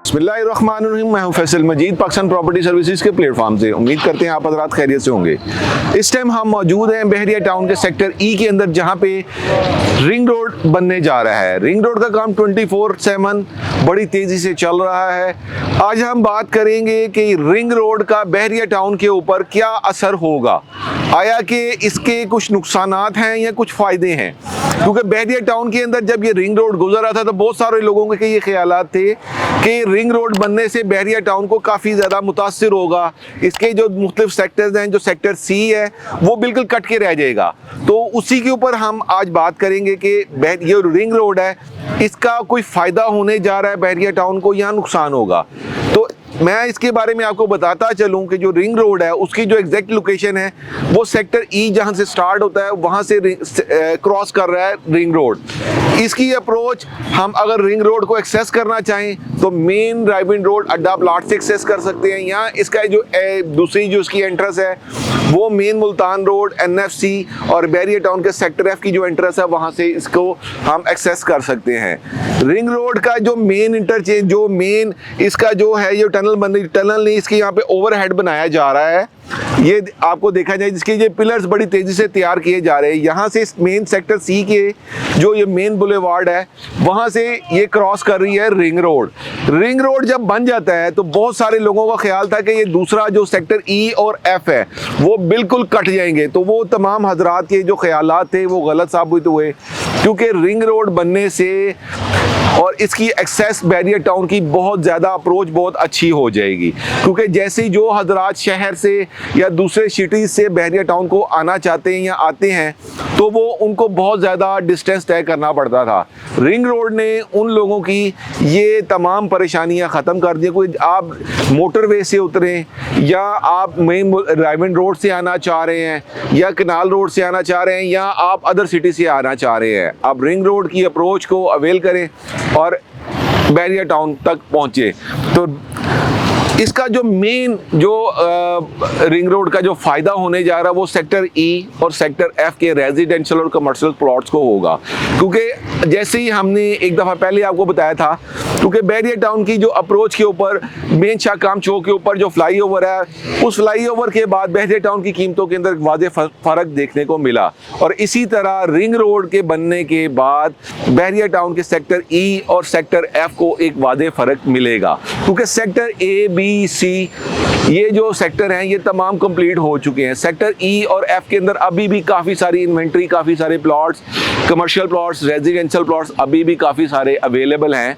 बिस्मिल्लाहिर्रहमानिर्रहीम। मैं हूं फैसल मजीद, पाकिस्तान प्रॉपर्टी सर्विसेज के प्लेटफॉर्म से। उम्मीद करते हैं आप हज़रात खैरियत से होंगे। इस टाइम हम मौजूद हैं बहरिया टाउन के सेक्टर ई के अंदर, जहां पे रिंग रोड बनने जा रहा है। रिंग रोड का काम 24/7 बड़ी तेज़ी से चल रहा है। आज हम बात करेंगे कि रिंग रोड का बहरिया टाउन के ऊपर क्या असर होगा, आया कि इसके कुछ नुकसानात हैं या कुछ फ़ायदे हैं। क्योंकि बहरिया टाउन के अंदर जब ये रिंग रोड गुजर रहा था तो बहुत सारे लोगों के ये ख्यालात थे कि रिंग रोड बनने से बहरिया टाउन को काफ़ी ज़्यादा मुतासिर होगा। इसके जो मुख्तलिफ सेक्टर्स हैं, जो सेक्टर सी है वो बिल्कुल कट के रह जाएगा। तो उसी के ऊपर हम आज बात करेंगे कि ये रिंग रोड है, इसका कोई फ़ायदा होने जा रहा है बहरिया टाउन को या नुकसान होगा। तो मैं इसके बारे में आपको बताता चलूं कि जो रिंग रोड है उसकी जो एग्जैक्ट लोकेशन है वो सेक्टर ई जहां से स्टार्ट होता है वहां से क्रॉस कर रहा है रिंग रोड। इसकी अप्रोच हम अगर रिंग रोड को एक्सेस करना चाहें तो मेन ड्राइविंग रोड अड्डा प्लाट से एक्सेस कर सकते हैं, या इसका जो दूसरी जो इसकी एंट्रेंस है वो मेन मुल्तान रोड, NFC और बहरिया टाउन के सेक्टर F की जो एंट्रेंस है वहाँ से इसको हम एक्सेस कर सकते हैं। रिंग रोड का जो मेन इंटरचेंज, जो मेन इसका जो है ये टनल नहीं, इसके यहाँ पे ओवरहेड बनाया जा रहा है। ये आपको देखा जाए जिसके ये पिलर्स बड़ी तेज़ी से तैयार किए जा रहे हैं। यहाँ से मेन सेक्टर सी के जो ये मेन बुलेवार्ड है वहाँ से ये क्रॉस कर रही है रिंग रोड। रिंग रोड जब बन जाता है तो बहुत सारे लोगों का ख्याल था कि ये दूसरा जो सेक्टर ई और F है वो बिल्कुल कट जाएंगे। तो वो तमाम हजरात के जो ख्यालात थे वो गलत साबित हुए, क्योंकि रिंग रोड बनने से और इसकी एक्सेस बहरिया टाउन की बहुत ज़्यादा अप्रोच बहुत अच्छी हो जाएगी। क्योंकि जैसे ही जो हजरात शहर से या दूसरे सिटीज़ से बहरिया टाउन को आना चाहते हैं या आते हैं तो वो उनको बहुत ज़्यादा डिस्टेंस तय करना पड़ता था। रिंग रोड ने उन लोगों की ये तमाम परेशानियां ख़त्म कर दी। कोई आप मोटरवे से उतरें या आप मेन ड्राइविंग रोड से आना चाह रहे हैं या कनाल रोड से आना चाह रहे हैं या आप अदर सिटी से आना चाह रहे हैं, आप रिंग रोड की अप्रोच को अवेल करें और बहरिया टाउन तक पहुँचे। तो इसका जो मेन जो रिंग रोड का जो फ़ायदा होने जा रहा है वो सेक्टर ई और सेक्टर F के रेजिडेंशियल और कमर्शियल प्लॉट्स को होगा। क्योंकि जैसे ही हमने एक दफ़ा पहले आपको बताया था, क्योंकि बहरिया टाउन की जो अप्रोच के ऊपर मेन शाह काम चौक के ऊपर जो फ्लाईओवर है, उस फ्लाईओवर के बाद बहरिया टाउन की कीमतों के अंदर वाज़ेह फ़र्क देखने को मिला। और इसी तरह रिंग रोड के बनने के बाद बहरिया टाउन के सेक्टर ई और सेक्टर F को एक वाज़ेह फ़र्क मिलेगा। क्योंकि सेक्टर A, B, C ये जो सेक्टर हैं ये तमाम कंप्लीट हो चुके हैं। सेक्टर ई और F के अंदर अभी भी काफ़ी सारी इन्वेंट्री, काफ़ी सारे plots, commercial plots, residential plots अभी भी काफ़ी सारे अवेलेबल हैं।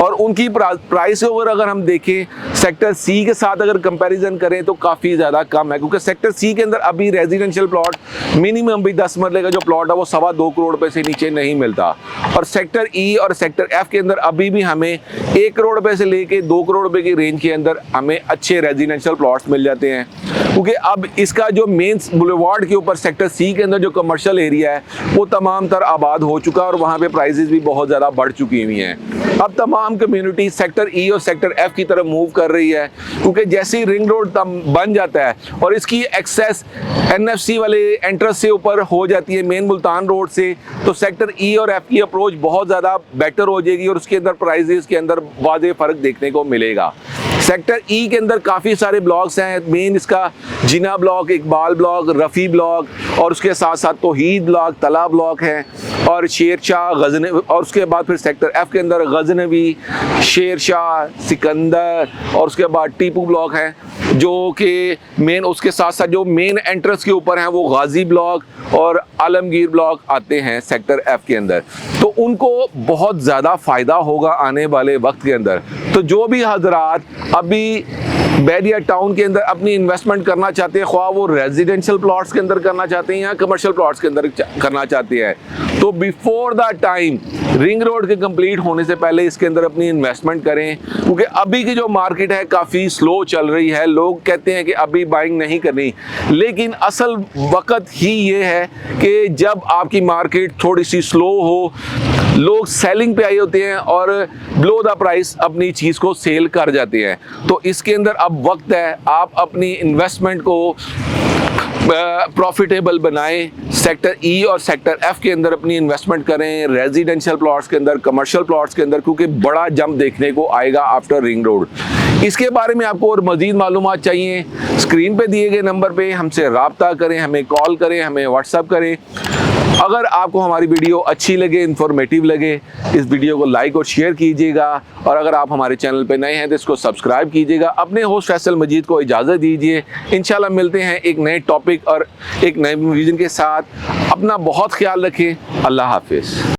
और उनकी प्राइस अगर हम देखें सेक्टर सी के साथ अगर कंपैरिजन करें तो काफ़ी ज़्यादा कम है। क्योंकि सेक्टर सी के अंदर अभी रेजिडेंशियल प्लॉट मिनिमम भी 10 मरले का जो प्लॉट है वो 2.25 करोड़ रुपए से नीचे नहीं मिलता। और सेक्टर ई और सेक्टर F के अंदर अभी भी हमें 1 करोड़ रुपए से लेके 2 करोड़ रुपए की रेंज के अंदर हमें अच्छे रेजिडेंशियल प्लॉट्स मिल जाते हैं। क्योंकि अब इसका जो मेन बुलेवार्ड के ऊपर सेक्टर सी के अंदर जो कमर्शियल एरिया है वो तमाम तर आबाद हो चुका है और वहाँ पे प्राइसेस भी बहुत ज़्यादा बढ़ चुकी हुई हैं। अब तमाम कम्युनिटी सेक्टर ई और सेक्टर F की तरफ मूव कर रही है। क्योंकि जैसे ही रिंग रोड बन जाता है और इसकी एक्सेस NFC वाले एंट्रेंस से ऊपर हो जाती है मेन मुल्तान रोड से, तो सेक्टर ई और F की अप्रोच बहुत ज़्यादा बेटर हो जाएगी और उसके अंदर प्राइसेस के अंदर वाज़ेह फ़र्क देखने को मिलेगा। सेक्टर ई के अंदर काफ़ी सारे ब्लॉक्स हैं। मेन इसका Jinnah block, Iqbal block, Rafi block और उसके साथ साथ तौहीद ब्लॉक, तला ब्लॉक है और शेर शाह, गज़नवी, और उसके बाद फिर सेक्टर F के अंदर गज़नवी, शेर शाह, सिकंदर और उसके बाद टीपू ब्लॉक है जो कि मेन, उसके साथ साथ जो मेन एंट्रेंस के ऊपर हैं वो गाजी ब्लॉक और आलमगीर ब्लॉक आते हैं सेक्टर F के अंदर। तो उनको बहुत ज़्यादा फ़ायदा होगा आने वाले वक्त के अंदर। तो जो भी हजरात अभी बहरिया टाउन के अंदर अपनी इन्वेस्टमेंट करना चाहते हैं, ख्वाह वो रेजिडेंशियल प्लॉट्स के अंदर करना चाहते हैं या कमर्शियल प्लॉट्स के अंदर करना चाहते हैं, तो before the time ring road के कंप्लीट होने से पहले इसके अंदर अपनी इन्वेस्टमेंट करें। क्योंकि अभी की जो मार्केट है काफ़ी स्लो चल रही है। लोग कहते हैं कि अभी बाइंग नहीं करनी, लेकिन असल वक्त ही ये है कि जब आपकी मार्केट थोड़ी सी स्लो हो, लोग सेलिंग पे आए होते हैं और बिलो द प्राइस अपनी चीज़ को सेल कर जाते हैं। तो इसके अंदर अब वक्त है आप अपनी इन्वेस्टमेंट को प्रॉफिटेबल बनाएं, सेक्टर ई और सेक्टर एफ के अंदर अपनी इन्वेस्टमेंट करें, रेजिडेंशियल प्लॉट्स के अंदर, कमर्शियल प्लॉट्स के अंदर, क्योंकि बड़ा जंप देखने को आएगा आफ्टर रिंग रोड। इसके बारे में आपको और मज़ीद मालूमात चाहिए, स्क्रीन पे दिए गए नंबर पे हमसे रब्ता करें, हमें कॉल करें, हमें व्हाट्सअप करें। अगर आपको हमारी वीडियो अच्छी लगे, इंफॉर्मेटिव लगे, इस वीडियो को लाइक और शेयर कीजिएगा, और अगर आप हमारे चैनल पे नए हैं तो इसको सब्सक्राइब कीजिएगा। अपने होस्ट फैसल मजीद को इजाज़त दीजिए। इंशाल्लाह मिलते हैं एक नए टॉपिक और एक नए विजन के साथ। अपना बहुत ख्याल रखें। अल्लाह हाफिज़।